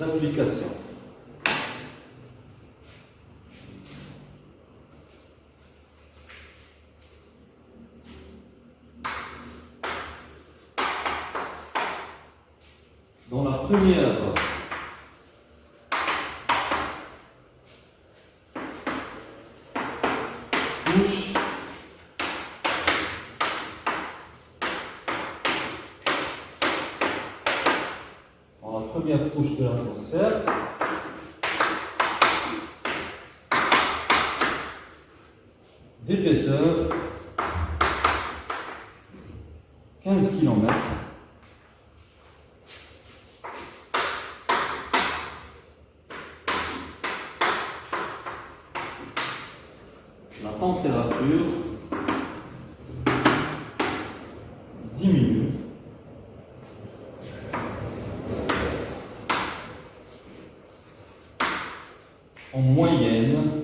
d'application. Dans la première couche, de l'atmosphère, d'épaisseur 15 km. La température diminue en moyenne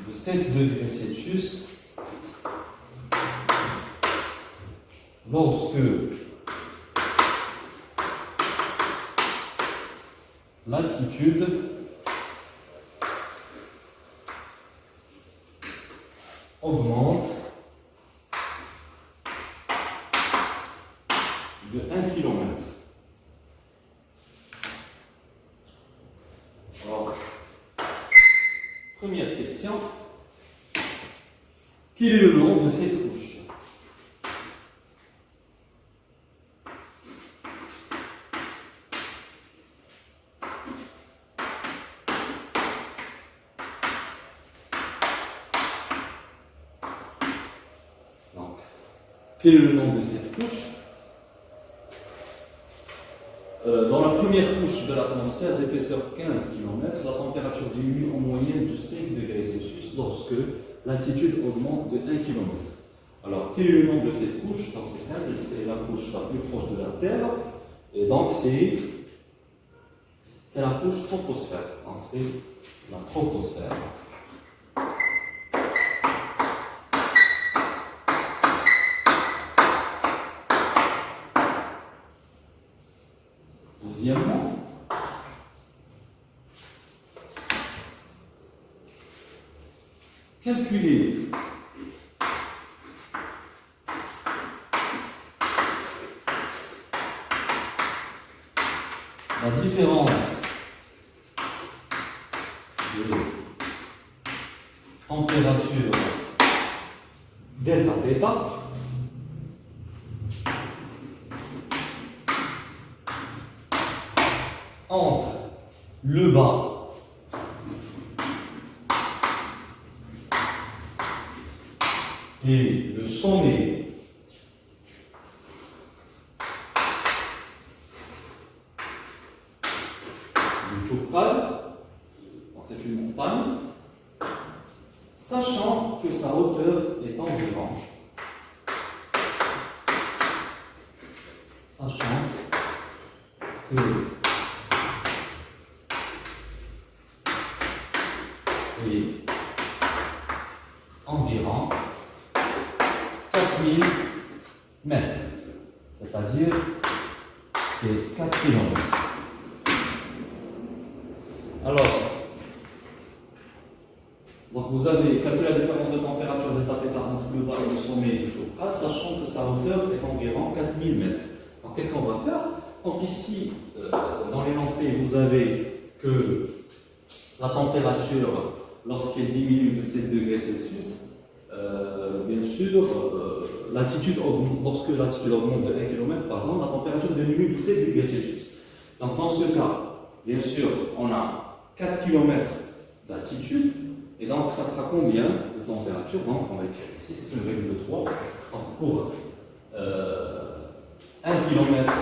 de 7 degrés Celsius lorsque l'altitude augmente de 1 km. Alors, première question, quel est le nom de cette couche? Donc, quel est le nom de cette couche? Dans la première couche de l'atmosphère d'épaisseur 15 km, la température diminue en moyenne de 5 degrés Celsius lorsque l'altitude augmente de 1 km. Alors, quel est le nom de cette couche? Donc, c'est simple, c'est la couche la plus proche de la Terre, et donc c'est la couche troposphère. Donc, c'est la troposphère. Deuxièmement, calculer la différence de température delta θ entre le bas et le sommet du Tchoukkal, c'est une montagne, sachant que sa hauteur est environ, environ 4000 mètres, c'est-à-dire c'est 4 km. Alors, donc vous avez calculé la différence de température delta θ entre le bas et le sommet du Tchoukkal, sachant que sa hauteur est environ 4000 mètres. Donc qu'est-ce qu'on va faire? Donc ici, dans l'énoncé, vous avez que la température, lorsqu'elle diminue de 7 degrés Celsius, bien sûr, lorsque l'altitude augmente de 1 km, pardon, la température diminue de 7 degrés Celsius. Donc dans ce cas, bien sûr, on a 4 km d'altitude, et donc ça sera combien de température? Donc on va écrire ici, c'est une règle de 3. Donc pour 1 km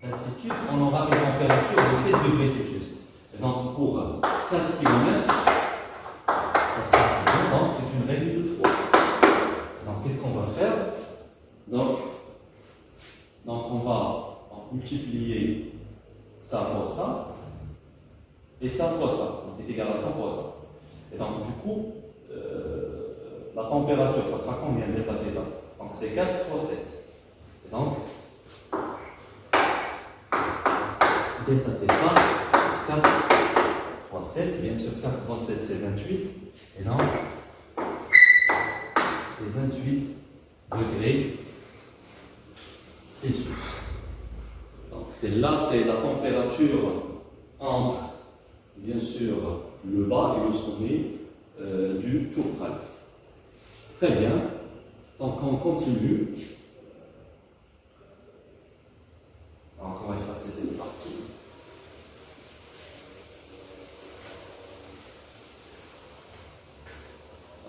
d'altitude, on aura une température de 7 degrés Celsius. Et donc pour 4 km, ça sera combien? Donc c'est une règle de 3. Donc qu'est-ce qu'on va faire? Donc on va multiplier ça fois ça, et ça fois ça, donc est égal à ça fois ça. Et donc du coup, la température, ça sera combien delta θ? Donc c'est 4 fois 7. Et donc, delta θ sur 4 fois 7, bien sûr 4 fois 7 c'est 28, et donc c'est 28 degrés Celsius. Donc là, c'est la température entre, bien sûr, le bas et le sommet du Tourcal. Très bien. Donc on continue. Donc on va effacer cette partie.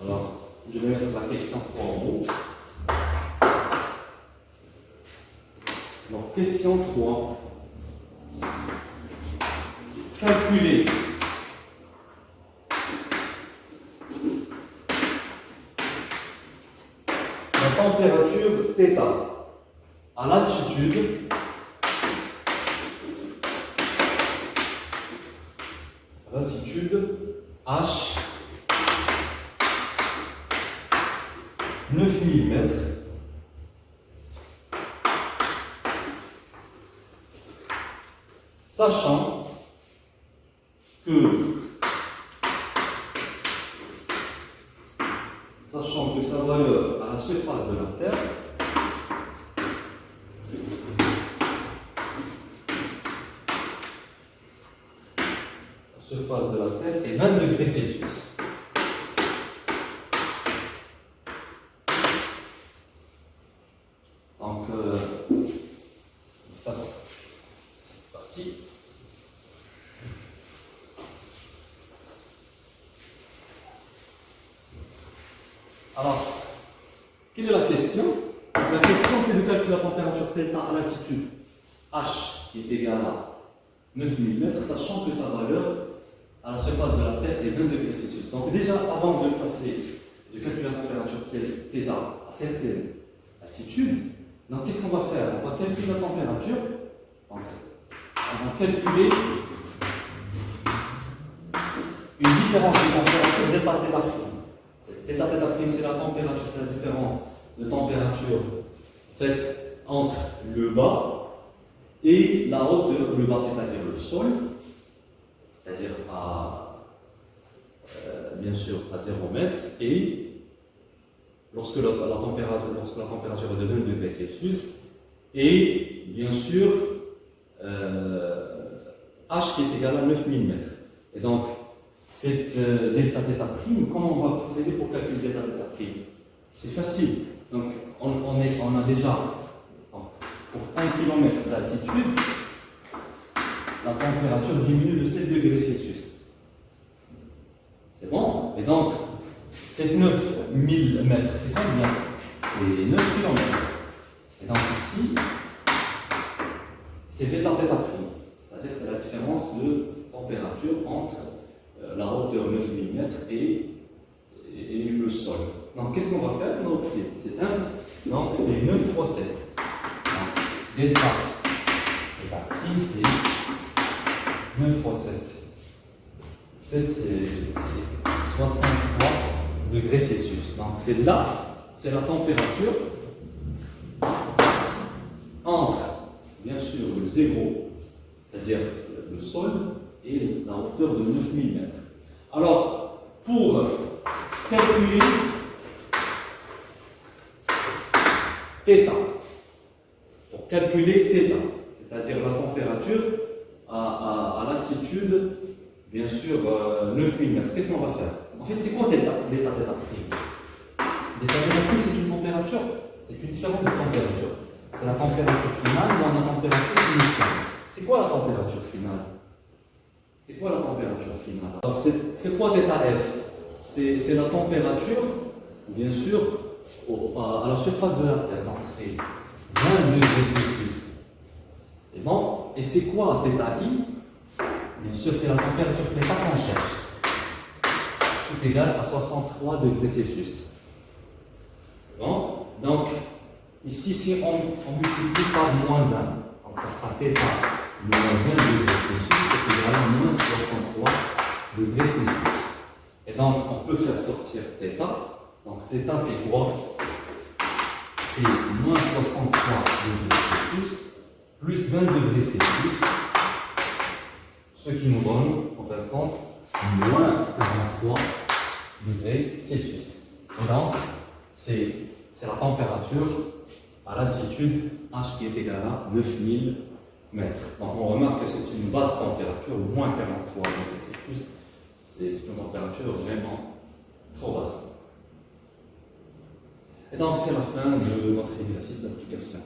Alors, je vais mettre la question en haut. Donc, question 3. Calculer la température θ à l'altitude H 9000 mètres sachant que sa valeur à la surface de la Terre est 20 degrés Celsius. Donc, on fasse cette partie. Alors, quelle est la question? La question, c'est de calculer la température θ à l'altitude H, qui est égale à 9000 mètres, sachant que sa valeur à la surface de la Terre est 20 degrés Celsius. Donc déjà, avant de calculer la température θ à certaines altitudes, donc qu'est-ce qu'on va faire? On va calculer la température. Donc, on va calculer une différence de température delta θ'. Delta θ', c'est la température, c'est la différence de température faite entre le bas et la hauteur. Le bas, c'est-à-dire le sol, c'est-à-dire bien sûr à 0 mètre, et lorsque la température est de 20 degrés Celsius, et bien sûr H qui est égal à 9000 mètres. Et donc, cette delta θ', comment on va procéder pour calculer delta θ'? C'est facile. Donc, on a déjà, donc, pour 1 km d'altitude, la température diminue de 7 degrés Celsius. C'est bon? Et donc, cette 9000 mètres, c'est combien? C'est 9 km. Et donc ici, c'est delta θ'. C'est-à-dire c'est la différence de température entre la hauteur 9000 mètres et le sol. Donc qu'est-ce qu'on va faire? Donc c'est 9 fois 7. Donc, delta θ', c'est 9 fois 7. En fait, c'est 63 degrés Celsius. Donc c'est la température entre, bien sûr, le zéro, c'est-à-dire le sol, et la hauteur de 9000 mètres. Alors, pour calculer θ, c'est-à-dire la température à l'altitude, bien sûr, 9000 mètres, qu'est-ce qu'on va faire? En fait, c'est quoi delta θ'? Delta θ', c'est une température, c'est une différence de température. C'est la température finale dans la température initiale. C'est quoi la température finale? Alors, c'est quoi θF? C'est la température, bien sûr, à la surface de la Terre. Donc, c'est 20 degrés Celsius. C'est bon? Et c'est quoi θI? Bien sûr, c'est la température θ qu'on cherche. Tout égal à 63 degrés Celsius. C'est bon? Donc, ici, si on multiplie par moins 1, donc ça sera θ moins 20 degrés Celsius, c'est égal à moins 63 degrés Celsius. Et donc, on peut faire sortir θ. Donc, θ, c'est quoi? C'est moins 63 degrés Celsius plus 20 degrés Celsius Ce qui nous donne, en fin de compte, moins 43 degrés Celsius. Et donc, c'est la température à l'altitude H qui est égale à 9000 mètres. Donc, on remarque que c'est une basse température, moins 43 degrés Celsius. C'est une température vraiment trop basse. Et donc, c'est la fin de notre exercice d'application.